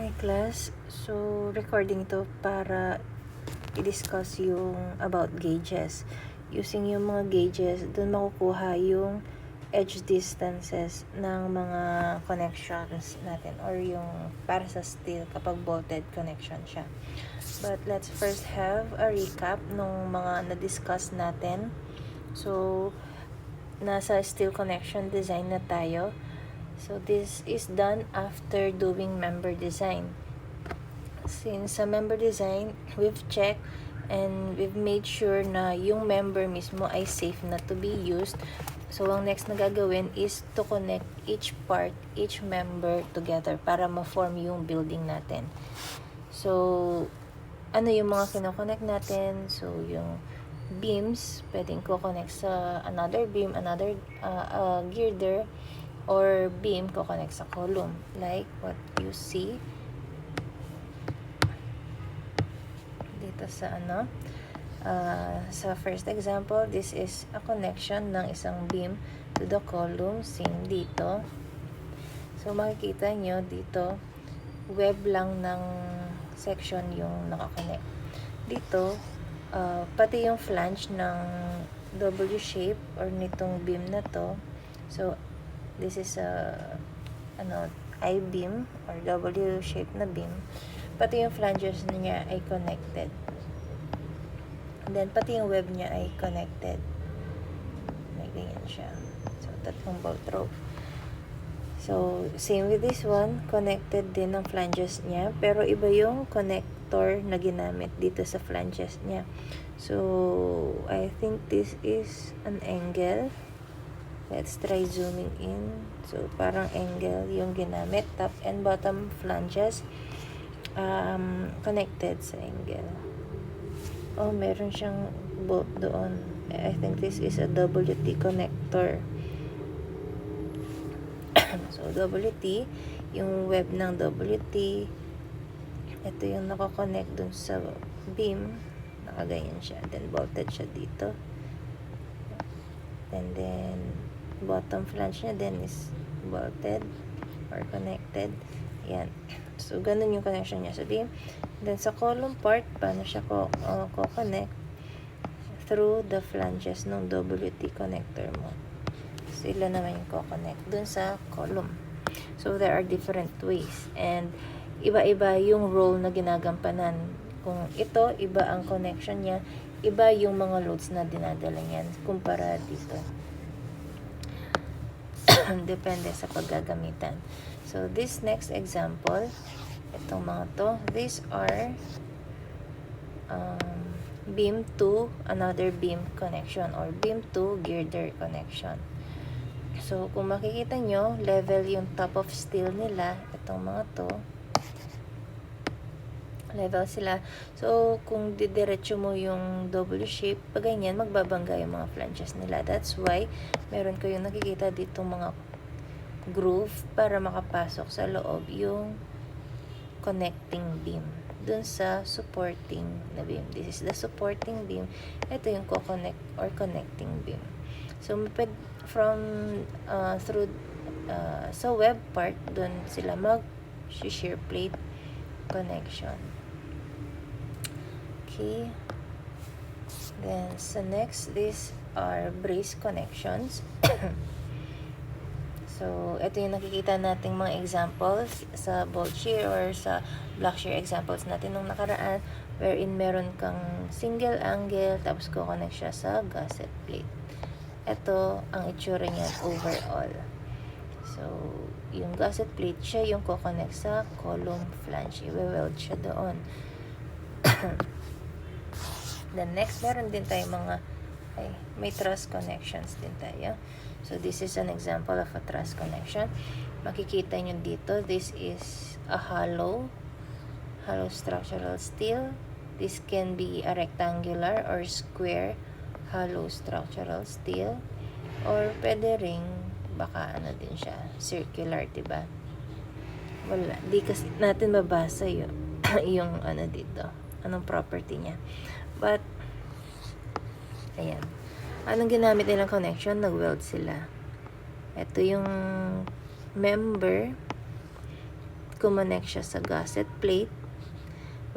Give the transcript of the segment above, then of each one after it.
Hi class, so recording ito para i-discuss yung about gauges. Using yung mga gauges, dun makukuha yung edge distances ng mga connections natin or yung para sa steel kapag bolted connection siya. But let's first have a recap nung mga na-discuss natin. So, nasa steel connection design na tayo. So, this is done after doing member design. Since sa member design, we've checked and we've made sure na yung member mismo ay safe na to be used. So, ang next na gagawin is to connect each part, each member together para ma-form yung building natin. So, ano yung mga kinoconnect natin? So, yung beams, pwedeng ko-connect sa another beam, another girder, or beam ko-connect sa column. Like what you see dito sa sa first example, this is a connection ng isang beam to the column. Same dito. So, makikita nyo dito, web lang ng section yung nakakonect. Dito, pati yung flange ng W shape or nitong beam na to. So, this is a I-beam or W shape na beam. Pati yung flanges niya ay connected. And then, pati yung web niya ay connected. May ganyan siya. So, tatlong bolt rope. So, same with this one. Connected din ang flanges niya. Pero, iba yung connector na ginamit dito sa flanges niya. So, I think this is an angle. Let's try zooming in. So, parang angle yung ginamit. Top and bottom flanges connected sa angle. Oh, meron siyang bolt doon. I think this is a WT connector. So, WT, yung web ng WT, ito yung nakakonect dun sa beam. Nakaganyan siya. Then, bolted siya dito. And then, bottom flange niya then is bolted or connected. Yan. So, ganun yung connection niya sa beam. Then, sa column part, paano siya ko-connect? Through the flanges ng WT connector mo. Sila naman yung ko-connect dun sa column. So, there are different ways. And, iba-iba yung role na ginagampanan. Kung ito, iba ang connection niya, iba yung mga loads na dinadala niyan kumpara dito. Depende sa paggagamitan. So, this next example, itong mga to, these are beam to another beam connection or beam to girder connection. So, kung makikita nyo, level yung top of steel nila, itong mga to, level sila. So, kung didiretso mo yung W shape, pag ganyan, magbabangga yung mga flanges nila. That's why, meron kayong nakikita dito mga groove para makapasok sa loob yung connecting beam dun sa supporting na beam. This is the supporting beam. Ito yung co-connect or connecting beam. So, from through sa web part, dun sila mag-shear plate connection. Okay. Then, so next, these are brace connections. So, ito yung nakikita nating mga examples sa bolt shear or sa block shear examples natin nung nakaraan, wherein meron kang single angle, tapos ko-connect siya sa gusset plate. Ito ang itsura niya overall. So, yung gusset plate, siya yung ko-connect sa column flange. I-weld siya doon. Then next, meron din tayo may truss connections din tayo. So, this is an example of a truss connection. Makikita nyo dito, this is a hollow structural steel. This can be a rectangular or square hollow structural steel. Or pwede ring, baka din siya, circular, diba? Wala, di kasi natin mabasa yung, yung dito, anong property niya. But, ayan. Anong ginamit nilang connection? Nag-weld sila. Ito yung member i-connect siya sa gusset plate.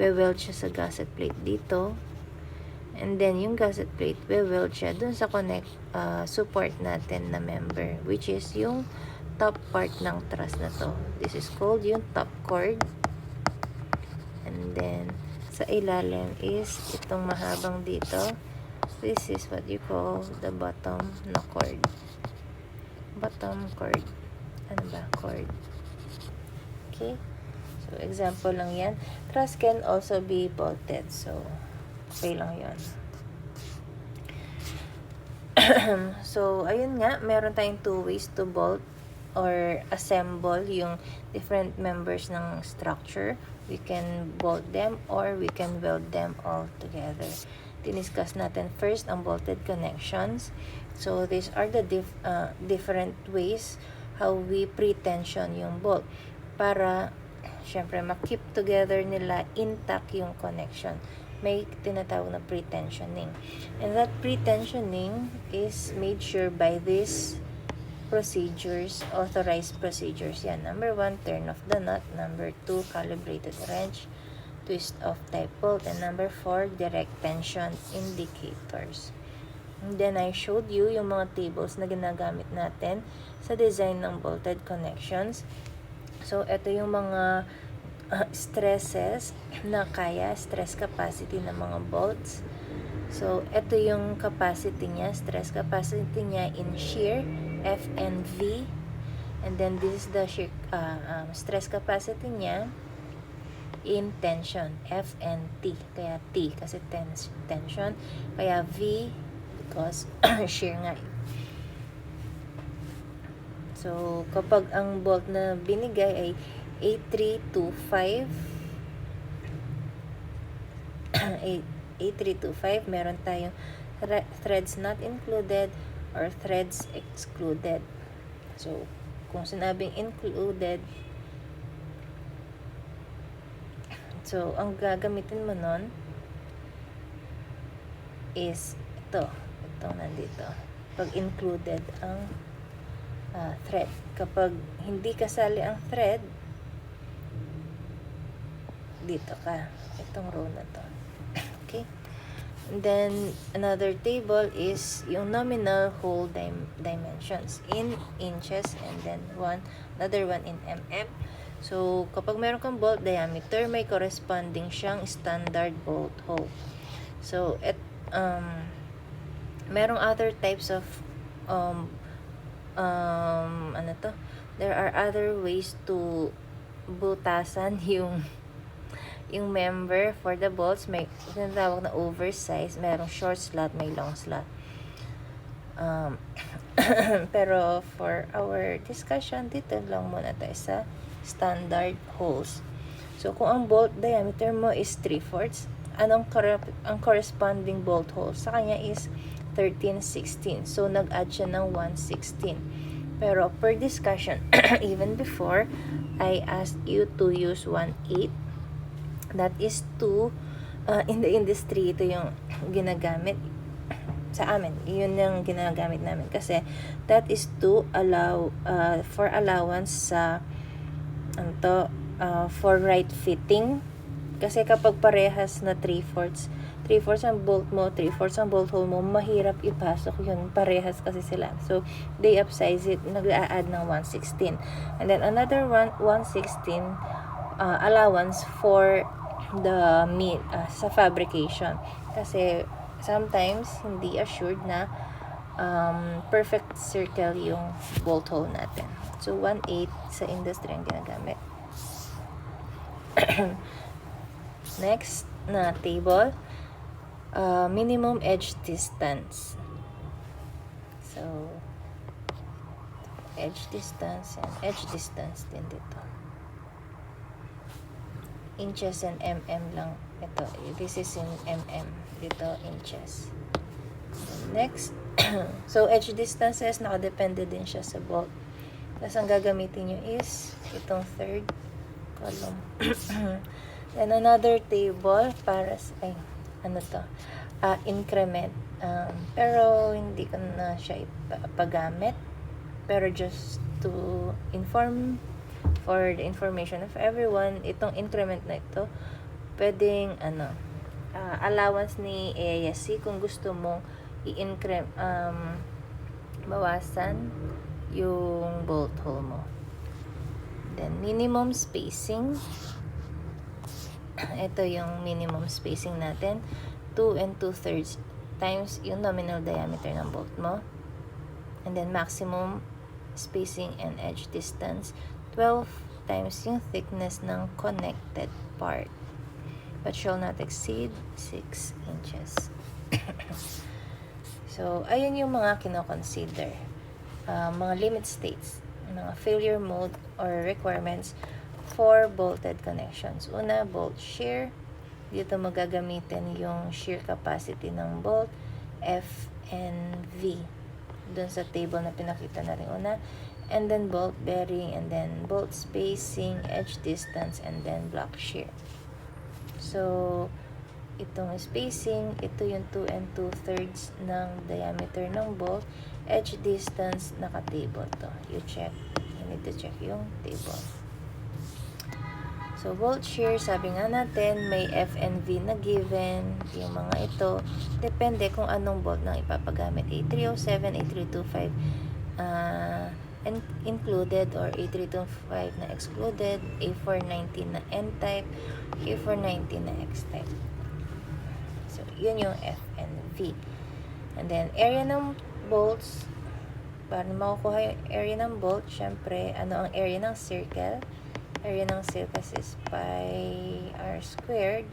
We-weld siya sa gusset plate dito. And then, yung gusset plate, we-weld siya dun sa support natin na member, which is yung top part ng truss na to. This is called yung top cord. And then, sa ilalim is itong mahabang dito. This is what you call the bottom na cord. Bottom cord. Ano ba? Cord. Okay? So, example lang yan. Truss can also be bolted. So, okay lang yun. So, ayun nga. Meron tayong two ways to bolt or assemble yung different members ng structure. We can bolt them or we can weld them all together. Diniscuss natin first ang bolted connections. So, these are the different ways how we pre-tension yung bolt para syempre makip together nila intact yung connection. May tinatawag na pre-tensioning. And that pre-tensioning is made sure by these procedures, authorized procedures. Yan. Number 1, turn off the nut. Number 2, calibrated wrench, twist off type bolt. And number 4, direct tension indicators. And then I showed you yung mga tables na ginagamit natin sa design ng bolted connections. So, ito yung mga stresses na kaya, stress capacity ng mga bolts. So, ito yung capacity niya, stress capacity niya in shear, F and V. And then, this is the shear, stress capacity niya in tension, F and T. Kaya T kasi tension, kaya V because shear nga. So, kapag ang bolt na binigay ay A325, A325, meron tayong threads not included or threads excluded. So, kung sinabing included, so, ang gagamitin mo nun is itong nandito. Pag included ang thread. Kapag hindi kasali ang thread, dito ka. Itong row na to. Okay? And then, another table is yung nominal hole dimensions in inches and then another one in mm. So, kapag meron kang bolt diameter, may corresponding siyang standard bolt hole. So, merong other types of there are other ways to butasan yung member for the bolts. May tinatawag na oversize, merong short slot, may long slot. Pero for our discussion, dito lang muna tayo sa standard holes. So, kung ang bolt diameter mo is 3/4, ang corresponding bolt hole sa kanya is 13/16. So, nag-add siya ng 1/16. Pero, per discussion, even before, I asked you to use 1/8. That is in the industry, ito yung ginagamit sa amin. Yun yung ginagamit namin. Kasi, that is to allow, for allowance sa, for right fitting. Kasi kapag parehas na 3/4 ang bolt mo, 3/4 ang bolt hole mo, mahirap ipasok yun. Parehas kasi sila. So, they upsize it, nag-a-add ng 1/16. And then, another 1/16 allowance for the sa fabrication. Kasi, sometimes, hindi assured na perfect circle yung bolt hole natin. So, 1/8 sa industry ang ginagamit. Next na table, minimum edge distance. So, edge distance and edge distance din dito. Inches and mm lang. Ito, this is in mm. Dito, inches. Next, so edge distances, nakadepende din siya sa bolt. Tapos ang gagamitin nyo is itong third column. Then another table para sa, increment. Pero hindi ko na siya ipagamit. Pero just to inform for the information of everyone, itong increment na ito, pwedeng allowance ni AISC kung gusto mong i-increment, bawasan yung bolt hole mo. Then minimum spacing, ito yung minimum spacing natin, 2 2/3 times yung nominal diameter ng bolt mo. And then maximum spacing and edge distance, 12 times yung thickness ng connected part, but shall not exceed 6 inches. So, ayun yung mga kino-consider. Mga limit states, mga failure mode or requirements for bolted connections. Una, bolt shear. Dito magagamitin yung shear capacity ng bolt, F and V. Doon sa table na pinakita na rin una. And then bolt bearing, and then bolt spacing, edge distance, and then block shear. So, itong spacing, ito yung 2 2/3 ng diameter ng bolt. Edge distance, naka-table to. You need to check yung table. So, bolt shear, sabi nga natin, may F and V na given. Yung mga ito, depende kung anong bolt nang ipapagamit. A307, A325 included, or A325 na excluded, A490 na N-type, A490 na X-type. So, yun yung F and V. And then, area ng bolts, para makukuha yung area ng bolt, syempre, ano ang area ng circle? Area ng circle is pi r squared.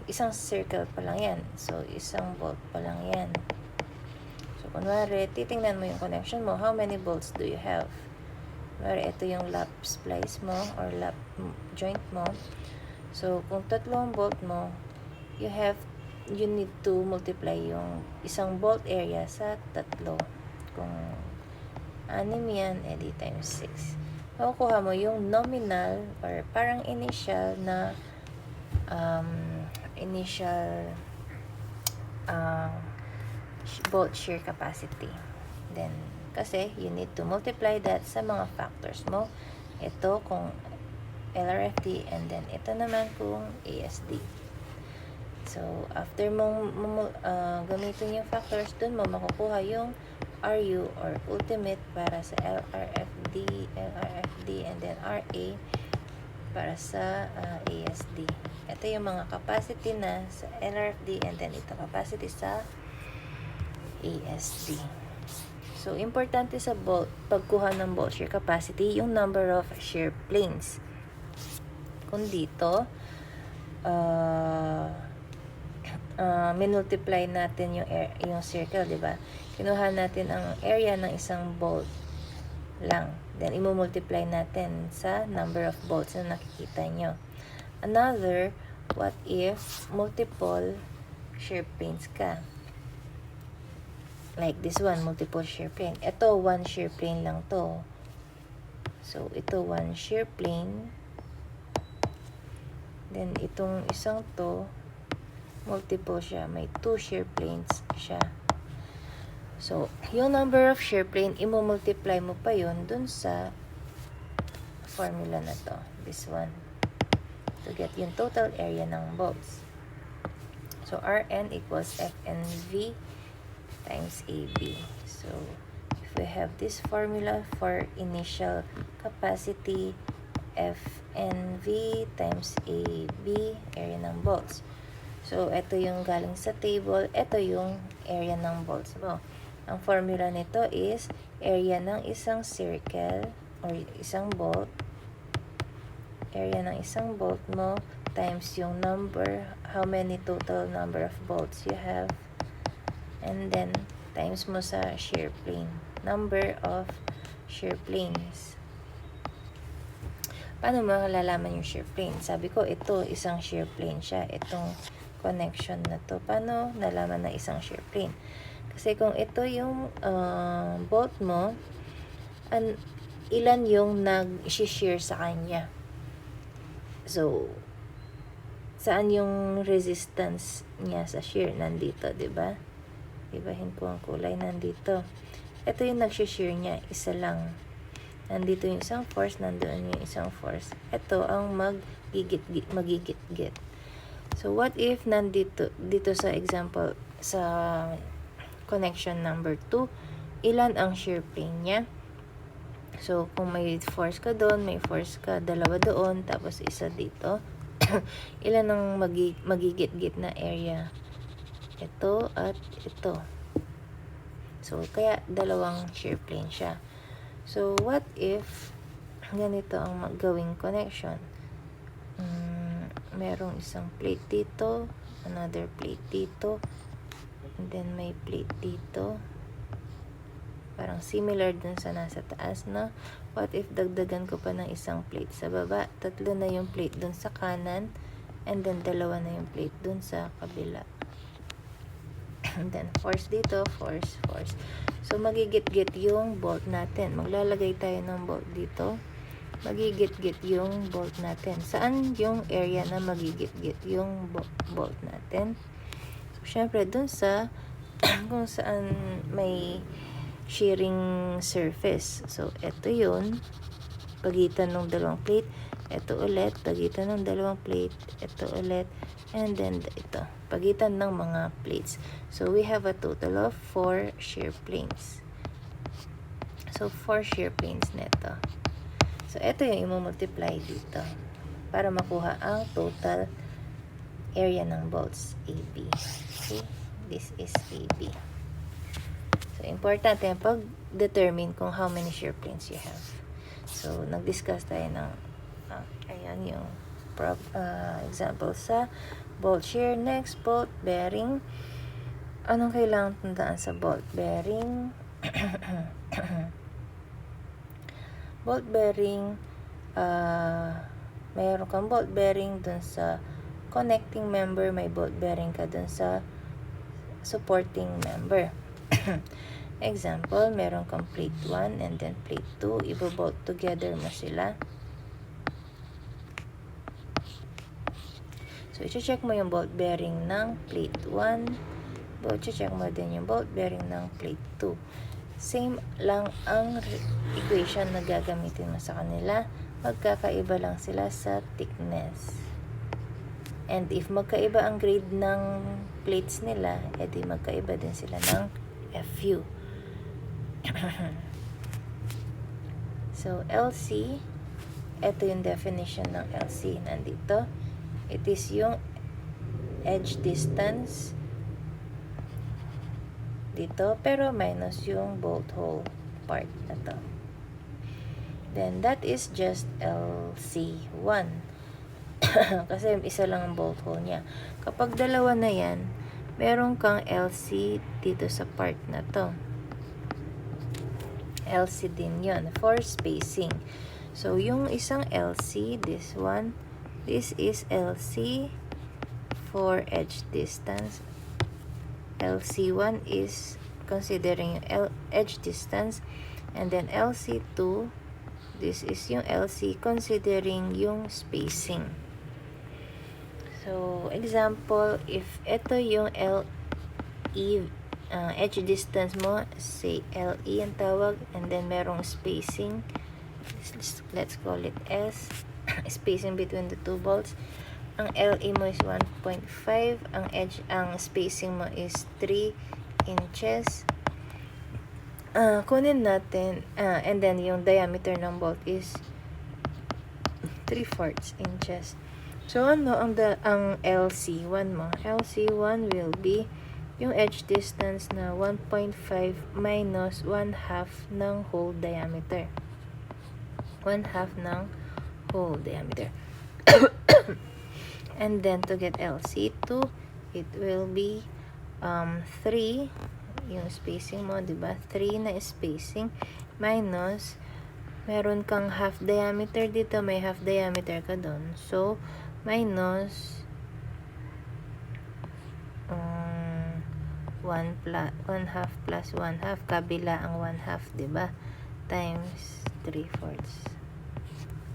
Isang circle pa lang yan. So, isang bolt pa lang yan. So, kunwari, titingnan mo yung connection mo. How many bolts do you have? Kunwari, ito yung lap splice mo or lap joint mo. So, kung 3 bolt mo, you need to multiply yung isang bolt area sa 3. Kung 6 yan, edi times 6. Makukuha mo yung nominal or parang initial na bolt shear capacity. Then, kasi you need to multiply that sa mga factors mo. Ito kung LRFD, and then ito naman kung ASD. So, after mong gamitin yung factors, dun mo makukuha yung RU or ultimate para sa LRFD, and then RA para sa ASD. Ito yung mga capacity na sa LRFD, and then ito capacity sa ASD. So, importante sa pagkuha ng bolt shear capacity, yung number of shear planes. Kung dito, minultiply natin yung circle, di ba? Kinuha natin ang area ng isang bolt lang. Then, imumultiply natin sa number of bolts na nakikita nyo. Another, what if multiple shear planes ka? Like this one, multiple shear plane. Ito, 1 shear plane lang to. So, ito 1 shear plane. Then, itong isang to, multiple siya. May 2 shear planes siya. So, yung number of shear plane, imumultiply mo pa yun dun sa formula na to. This one. To get yung total area ng bolts. So, Rn equals Fnv times AB. So, if we have this formula for initial capacity, Fnv times AB, area ng bolts. So, ito yung galing sa table. Ito yung area ng bolts mo. Ang formula nito is area ng isang circle or isang bolt. Area ng isang bolt mo times yung number, how many total number of bolts you have. And then, times mo sa shear plane. Number of shear planes. Paano mo malalaman yung shear plane? Sabi ko, ito, isang shear plane siya. Itong connection na to. Paano nalaman na isang shear plane? Kasi kung ito yung bolt mo, ilan yung nag-shear sa kanya? So, saan yung resistance niya sa shear? Nandito, diba? Ibahin ko ang kulay. Nandito. Ito yung nag-shear niya. Isa lang. Nandito yung isang force, nandoon yung isang force. Ito ang magigit-git. So, what if dito sa example, sa connection number 2, ilan ang shear plane niya? So, kung may force ka doon, may force ka, dalawa doon, tapos isa dito, ilan ang magigit-git na area? Ito at ito. So, kaya dalawang shear plane siya. So, what if ganito ang gawing connection? Merong isang plate dito, another plate dito, and then may plate dito. Parang similar dun sa nasa taas, no? What if dagdagan ko pa ng isang plate sa baba? 3 na yung plate dun sa kanan, and then 2 na yung plate dun sa kabila. And then, force dito, force. So, magigit-git yung bolt natin. Maglalagay tayo ng bolt dito. Magigit-git yung bolt natin. Saan yung area na magigit-git yung bolt natin? So, syempre, dun sa kung saan may shearing surface. So, ito yun. Pagitan ng dalawang plate. Ito ulit. Pagitan ng dalawang plate. Ito ulit. And then, ito. Pagitan ng mga plates. So, we have a total of 4 shear planes. So, 4 shear planes neto. So, ito yung i-multiply dito para makuha ang total area ng bolts AB. Okay? This is AB. So, importante yung pag-determine kung how many shear planes you have. So, nag-discuss tayo ng ayan yung example sa bolt shear. Next, bolt bearing. Anong kailangan tandaan sa bolt bearing? Bolt bearing, mayroon kang bolt bearing dun sa connecting member, may bolt bearing ka dun sa supporting member. Example, meron kang plate 1 and then plate 2, ibo-bolt together mo sila. So, i-check mo yung bolt bearing ng plate 1. I-check mo din yung bolt bearing ng plate 2. Same lang ang equation na gagamitin mo sa kanila. Magkakaiba lang sila sa thickness. And if magkaiba ang grade ng plates nila, edi magkaiba din sila ng FU. So, LC, ito yung definition ng LC. Nandito. It is yung edge distance dito, pero minus yung bolt hole part na to. Then, that is just LC1. Kasi isa lang ang bolt hole niya. Kapag dalawa na yan, meron kang LC dito sa part na to. LC din yun for spacing. So, yung isang LC, this one, this is LC for edge distance. LC1 is considering yung edge distance, and then LC2, this is yung LC considering yung spacing. So, example, if ito yung LE, edge distance mo, say LE ang tawag, and then merong spacing, let's call it S, spacing between the two bolts. Ang LE mo is 1.5, ang spacing mo is 3 inches. Kunin natin, and then yung diameter ng bolt is 3/4 inches. So, ano ang LC1 mo? LC1 will be yung edge distance na 1.5 minus 1/2 ng hole diameter. 1/2 ng hole diameter. And then, to get LC2, it will be 3, yung spacing mo, diba? 3 na spacing, minus, meron kang half diameter dito, may half diameter ka doon. So, minus 1/2 plus 1/2, kabila ang 1/2, diba? Times 3/4.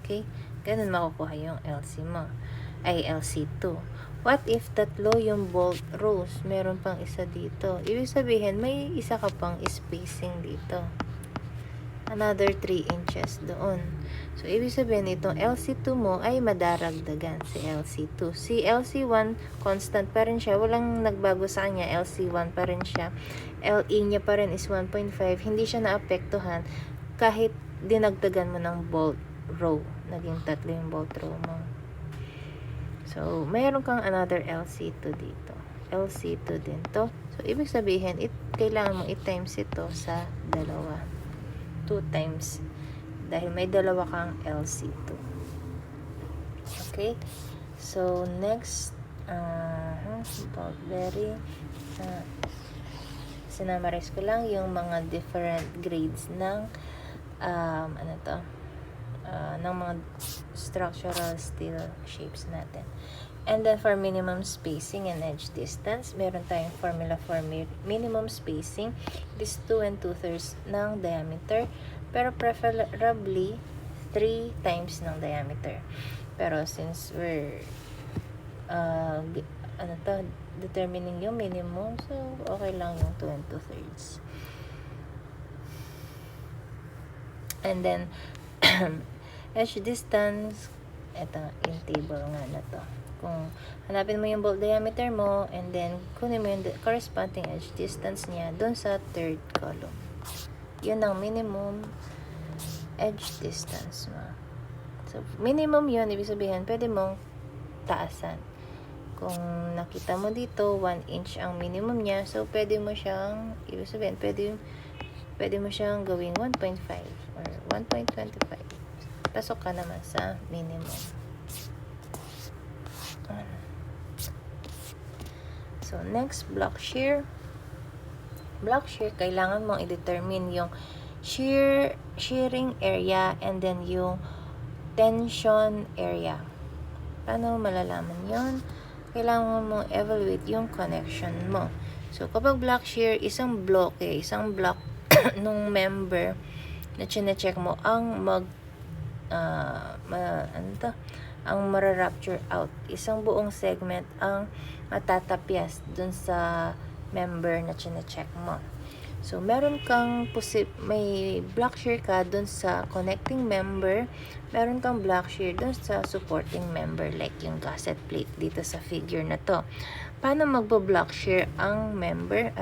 Okay? Ganun makukuha yung LC mo. Ay, LC2. What if tatlo yung bolt rows? Meron pang isa dito. Ibig sabihin, may isa ka pang spacing dito. another 3 inches doon. So, ibig sabihin, itong LC2 mo ay madaragdagan si LC2. Si LC1, constant pa rin siya. Walang nagbago sa kanya. LC1 pa rin siya. LE niya pa rin is 1.5. Hindi siya naapektuhan kahit dinagdagan mo ng bolt row. Naging 3 yung bolt row mo. So, mayroon kang another LC2 dito. LC2 din to. So, ibig sabihin, kailangan mo i-times ito sa 2. 2 times. Dahil may 2 kang LC2. Okay? So, next, very, sinamarize ko lang yung mga different grades ng, ng mga structural steel shapes natin. And then, for minimum spacing and edge distance, meron tayong formula for minimum spacing. It is 2 2/3 ng diameter. Pero preferably, 3 times ng diameter. Pero since we're, determining yung minimum, so, okay lang yung 2 2/3. And then, edge distance, ito, yung table nga na to. Kung hanapin mo yung bolt diameter mo, and then kunin mo yung corresponding edge distance niya dun sa 3rd column. Yun ang minimum edge distance mo. So, minimum yun, ibig sabihin, pwede mong taasan. Kung nakita mo dito, 1 inch ang minimum niya, so pwede mo siyang, ibig sabihin, pwede mo siyang gawing 1.5 or 1.25. Pasok ka naman sa minimum. So, next, block shear. Block shear, kailangan mong i-determine yung shearing area and then yung tension area. Paano malalaman yun? Kailangan mong evaluate yung connection mo. So, kapag block shear, isang block nung member na chine-check mo ang ang mara-rupture out. Isang buong segment ang matatapyas dun sa member na chine-check mo. So, meron kang may block shear ka dun sa connecting member, meron kang block shear dun sa supporting member like yung gusset plate dito sa figure na to. Paano magbo-block shear ang member?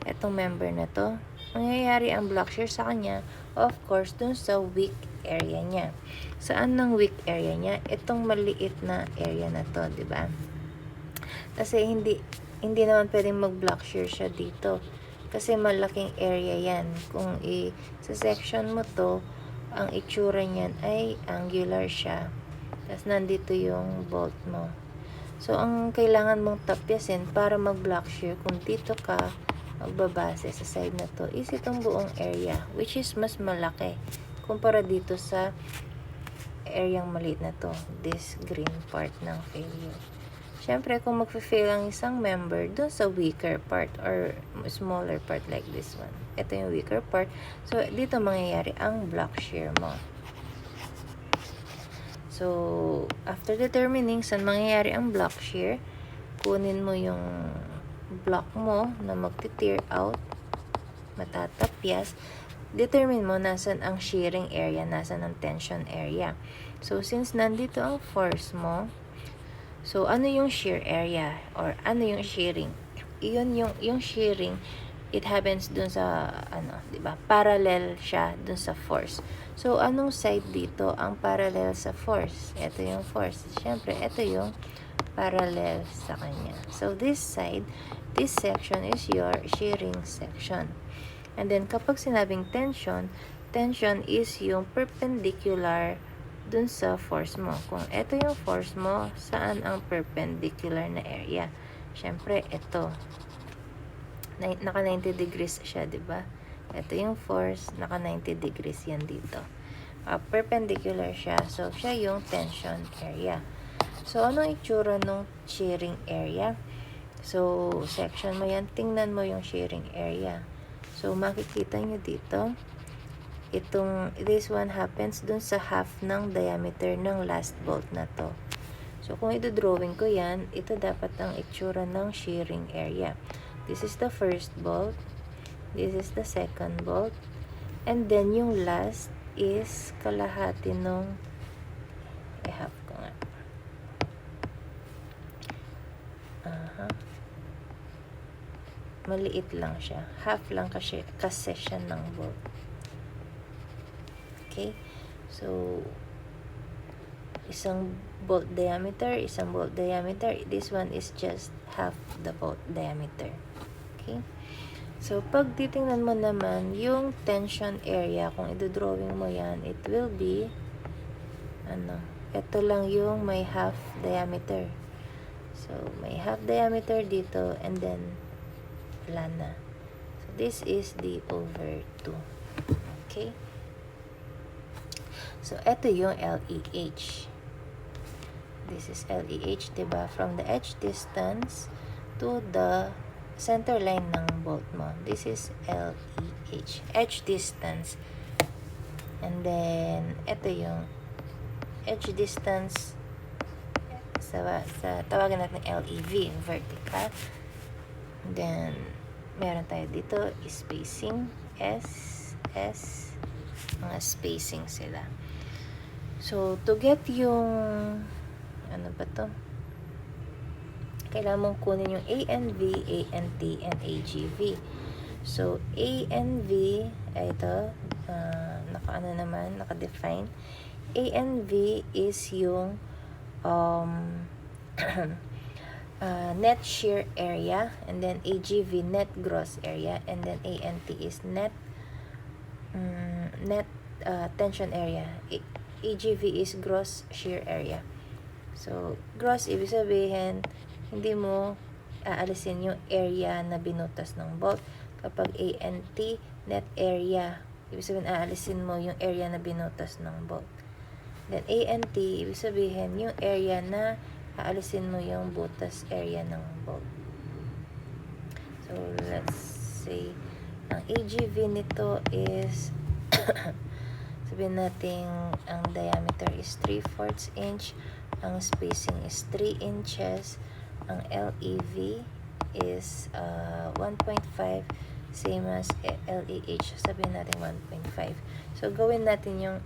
Etong member na to. Mangyayari ang block shear sa kanya, of course, dun sa weak area niya. Saan ng weak area niya? Itong maliit na area na to, di ba? Kasi hindi naman pwedeng mag-block shear siya dito. Kasi malaking area yan. Kung sa section mo to, ang itsura niyan ay angular siya. Tapos nandito yung bolt mo. So, ang kailangan mong tapyasin para mag-block shear, kung dito ka magbabase sa side na to, is itong buong area, which is mas malaki kumpara dito sa areang maliit na to, this green part ng failure. Siyempre, kung mag-fail ang isang member dun sa weaker part or smaller part like this one, ito yung weaker part, so dito mangyayari ang block shear mo. So, after determining saan mangyayari ang block shear, kunin mo yung block mo na magti-tear out, matatapyas, determine mo nasan ang shearing area, nasan ang tension area. So, since nandito ang force mo, so, ano yung shear area or ano yung shearing? Iyon yung shearing, it happens dun sa, diba? Parallel siya dun sa force. So, anong side dito ang parallel sa force? Ito yung force. Siyempre, ito yung parallel sa kanya. So, this side, this section is your shearing section. And then, kapag sinabing tension is yung perpendicular dun sa force mo. Kung ito yung force mo, saan ang perpendicular na area? Siyempre, ito. Naka 90 degrees siya, diba? Ito yung force, naka 90 degrees yan dito. Perpendicular siya. So, siya yung tension area. So, anong itsura nung shearing area? So, section mo yan. Tingnan mo yung shearing area. So, makikita nyo dito, this one happens dun sa half ng diameter ng last bolt na to. So, kung ito-drawing ko yan, ito dapat ang itsura ng shearing area. This is the first bolt. This is the second bolt. And then, yung last is kalahati nung i-half ko nga. Maliit lang siya. Half lang kasi siya ng bolt. Okay? So, isang bolt diameter. This one is just half the bolt diameter. Okay? So, pag titingnan mo naman, yung tension area, kung idodrawing mo yan, it will be, ito lang yung may half diameter. So, may half diameter dito, and then, wala na. So, this is D over 2. Okay? So, ito yung LEH. This is LEH, diba? From the edge distance to the center line ng bolt mo. This is LEH. Edge distance. And then, ito yung edge distance sa tawagan natin LEV, vertical. And then, meron tayo dito, spacing, S, mga spacing sila. So, to get yung, ano ba to? Kailangan mong kunin yung ANV, ANT, and AGV. So, ANV, ay ito, naka-define. ANV is yung net shear area, and then AGV, net gross area, and then ANT is net tension area. AGV is gross shear area. So, gross, ibig sabihin, hindi mo aalisin yung area na binutas ng bolt. Kapag ANT, net area, ibig sabihin, aalisin mo yung area na binutas ng bolt. Then, ANT, ibig sabihin, yung area na aalisin mo yung butas area ng bolt. So, let's say, ang AGV nito is, sabihin natin, ang diameter is 3/4 inch, ang spacing is 3 inches, ang LEV is 1.5, same as LEH, sabihin natin 1.5. So, gawin natin yung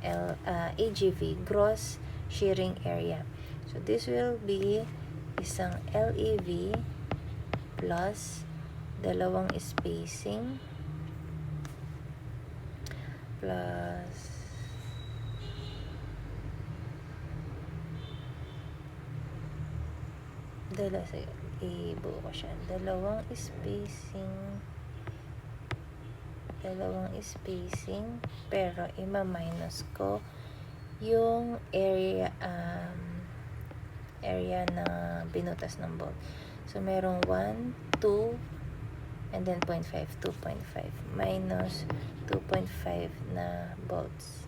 AGV, gross shearing area. So, this will be isang LEV plus dalawang spacing plus ibuo ko siya. Dalawang spacing, pero ima-minus ko yung area na binutas ng bolt. So, merong 1, 2, and then 0.5, 2.5 minus 2.5 na bolts.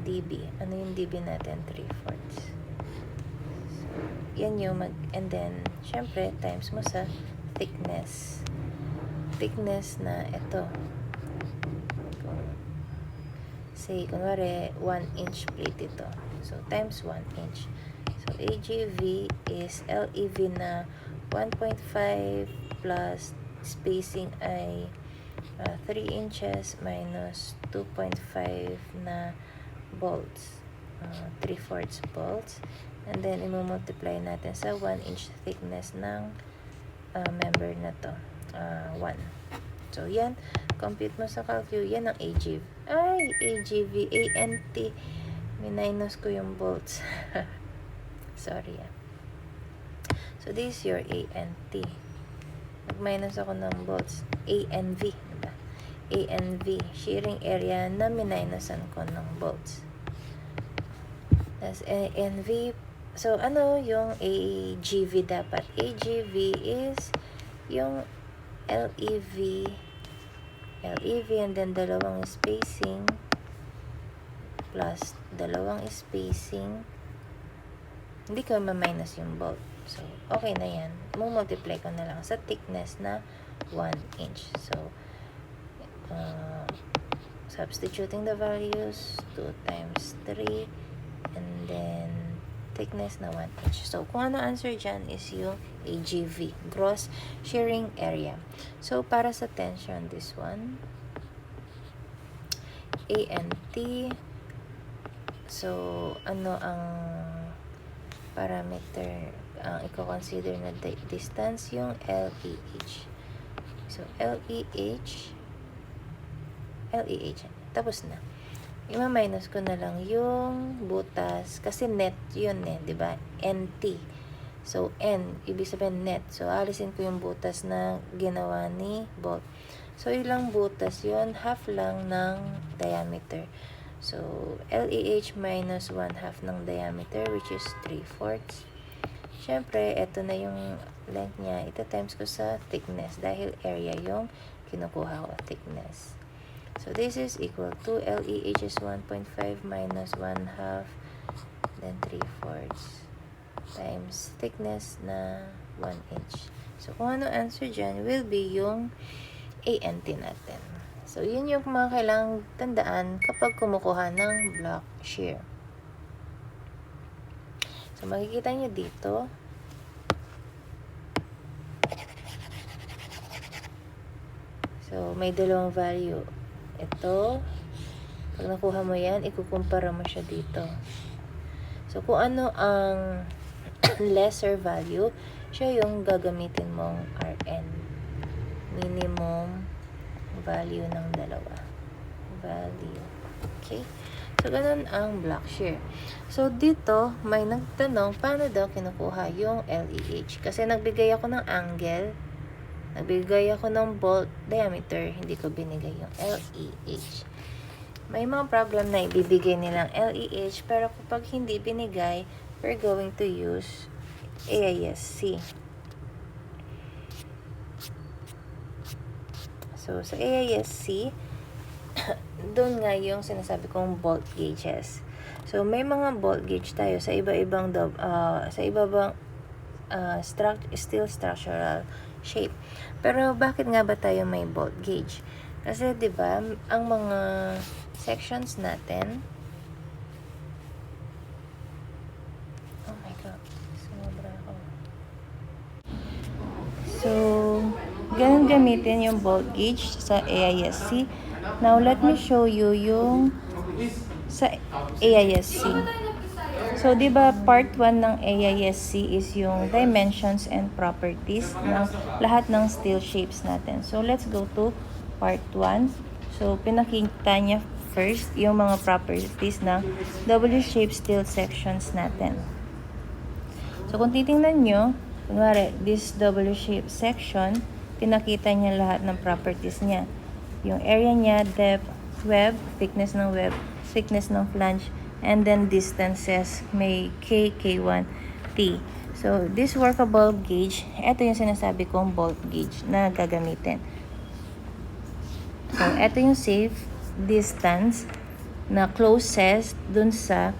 dB. Ano yung dB natin? 3/4. Yan yung and then, syempre, times mo sa thickness. Thickness na ito. Say, kunwari, 1 inch plate ito. So, times 1 inch. So, AGV is LEV na 1.5 plus spacing ay 3 inches minus 2.5 na bolts. 3/4 bolts. And then, i-multiply natin sa 1 inch thickness ng member na to. 1. So, yan. Compute mo sa calcul. Yan ang AGV. AGV. ANT. Minus ko yung bolts. Sorry. So, this is your ANT. Mag-minus ako ng bolts. ANV. Diba? ANV. Shearing area na minusan ko ng bolts. That's ANV. So, ano yung AGV dapat? AGV is yung LEV and then dalawang spacing plus dalawang spacing. Hindi ko ma-minus yung bolt. So, okay na yan. Multiply ko na lang sa thickness na 1 inch. So, substituting the values, 2 times 3, and then thickness na 1 inch. So, kung ano answer dyan is yung AGV, gross shearing area. So, para sa tension, this one, ANT. So, ano ang parameter ang i-consider na distance? Yung LEH. So, LEH. Tapos na. Ima-minus ko na lang yung butas. Kasi net yun eh, di ba? NT. So, N, ibig sabihin net. So, alisin ko yung butas na ginawa ni bolt. So, ilang butas yun? Half lang ng diameter. So, LEH minus 1/2 ng diameter, which is 3/4. Siyempre, ito na yung length niya. Ito times ko sa thickness. Dahil area yung kinukuha ko, thickness. So, this is equal to LEH is 1.5 minus 1/2, then 3/4 times thickness na 1 inch. So, kung ano answer dyan will be yung ANT natin. So, yun yung mga kailangang tandaan kapag kumukuha ng block shear. So, makikita nyo dito. So, may dalawang value. Ito, pag nakuha mo yan, ikukumpara mo siya dito. So, kung ano ang lesser value, siya yung gagamitin mong RN. Minimum value ng dalawa. Value. Okay? So, ganun ang block shear. So, dito, may nagtanong, paano daw kinukuha yung LEH? Kasi nagbigay ako ng angle, nagbigay ako ng bolt diameter, hindi ko binigay yung LEH. May mga problem na ibibigay nilang LEH, pero kapag hindi binigay, we're going to use AISC. So, sa AISC, doon nga yung sinasabi kong bolt gauges. So, may mga bolt gauge tayo sa iba-ibang steel structural shape. Pero, bakit nga ba tayo may bolt gauge? Kasi, di ba, ang mga sections natin, oh my God, sumobra ako. So, ganun gamitin yung bolt gauge sa AISC. Now, let me show you yung sa AISC. So, di ba part 1 ng AISC is yung dimensions and properties ng lahat ng steel shapes natin. So, let's go to part 1. So, pinakita niya first yung mga properties ng W-shaped steel sections natin. So, kung titingnan nyo, kunwari, this W-shaped section, pinakita niya lahat ng properties niya. Yung area niya, depth, web, thickness ng web, thickness ng flange, and then distances, may K, K1, T. So, this workable gauge, ito yung sinasabi kong bolt gauge na gagamitin. So, ito yung safe distance na closest dun sa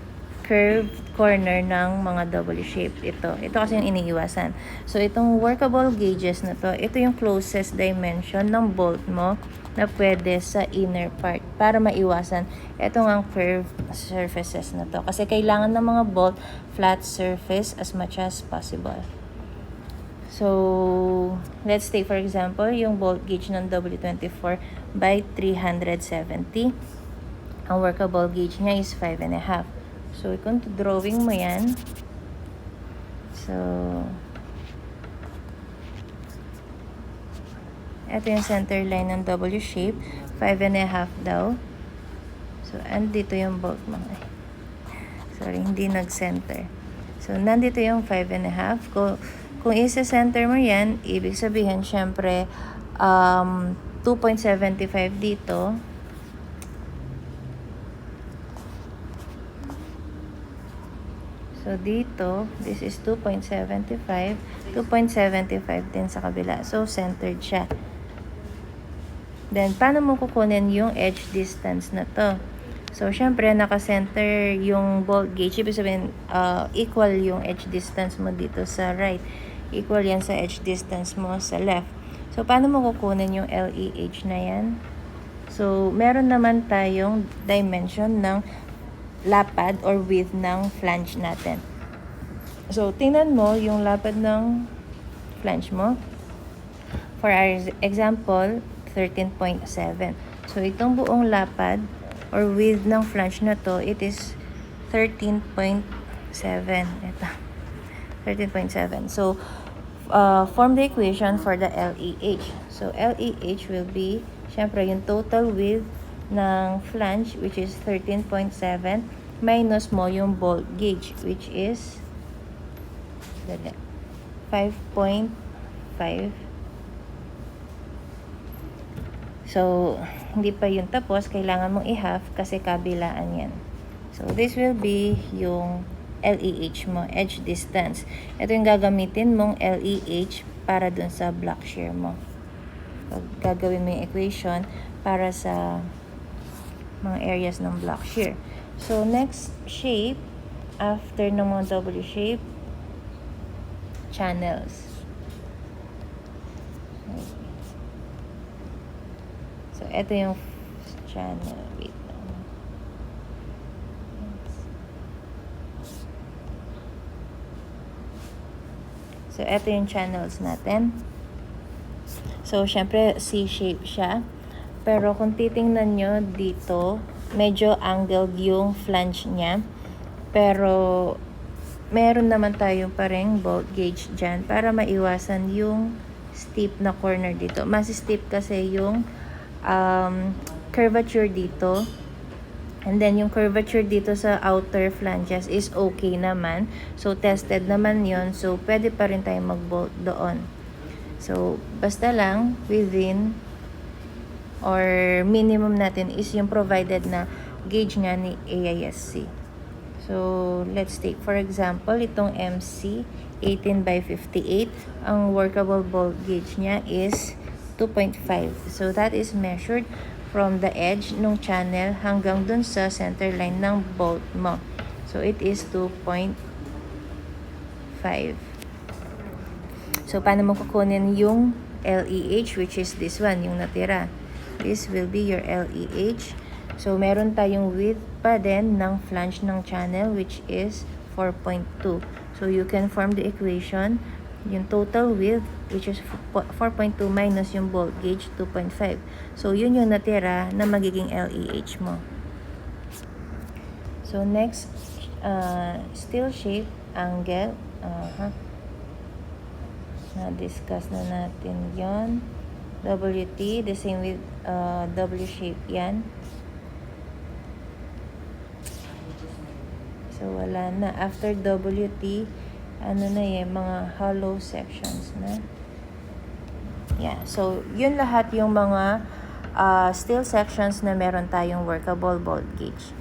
curved corner ng mga W shape. Ito kasi yung iniiwasan. So, itong workable gauges na to, ito yung closest dimension ng bolt mo na pwede sa inner part para maiwasan itong ang curved surfaces na to. Kasi kailangan ng mga bolt flat surface as much as possible. So, let's take for example, yung bolt gauge ng W24 by 370. Ang workable gauge niya is 5.5. So, kung drawing mo yan, so, ito yung center line ng W shape, 5.5 daw. So, andito yung bolt mo. Sorry, hindi nag-center. So, nandito yung 5.5. Kung isa-center mo yan, ibig sabihin, syempre, 2.75 dito. So, dito, this is 2.75. 2.75 din sa kabila. So, centered siya. Then, paano mo kukunin yung edge distance na to? So, syempre, naka-center yung bolt gauge. Ibig sabihin, equal yung edge distance mo dito sa right. Equal yan sa edge distance mo sa left. So, paano mo kukunin yung LEH na yan? So, meron naman tayong dimension ng lapad or width ng flange natin. So, tingnan mo yung lapad ng flange mo. For our example, 13.7. So, itong buong lapad or width ng flange na to, it is 13.7. Ito. 13.7. So, form the equation for the LEH. So, LEH will be, syempre, yung total width ng flange, which is 13.7, minus mo yung bolt gauge, which is 5.5. So, hindi pa yun tapos. Kailangan mong i-half kasi kabilaan yan. So, this will be yung LEH mo, edge distance. Ito yung gagamitin mong LEH para dun sa block shear mo. So, gagawin mo yung equation para sa mga areas ng block shear. So, next shape, after ng mga W shape, channels. So, ito yung channel. Wait lang. So, ito yung channels natin. So, syempre, C-shape siya. Pero, kung titingnan nyo dito, medyo angled yung flange niya. Pero, meron naman tayong pareng bolt gauge dyan para maiwasan yung steep na corner dito. Mas steep kasi yung curvature dito. And then, yung curvature dito sa outer flanges is okay naman. So, tested naman yon. So, pwede pa rin tayo mag-bolt doon. So, basta lang within or minimum natin is yung provided na gauge nga ni AISC. So, let's take for example, itong MC 18 by 58. Ang workable bolt gauge niya is 2.5. So, that is measured from the edge ng channel hanggang dun sa center line ng bolt mo. So, it is 2.5. So, paano mo kukunin yung LEH, which is this one, yung natira. This will be your LEH. So, meron tayong width pa din ng flange ng channel, which is 4.2. So, you can form the equation, yung total width, which is 4.2 minus yung bolt gauge, 2.5. So, yun yung natira na magiging LEH mo. So, next, steel shape, angle. Na-discuss na natin yon. WT, the same with W shape yan. So, wala na. After WT, ano na yung mga hollow sections na. Yeah. So, yun lahat yung mga steel sections na meron tayong workable bolt gauge.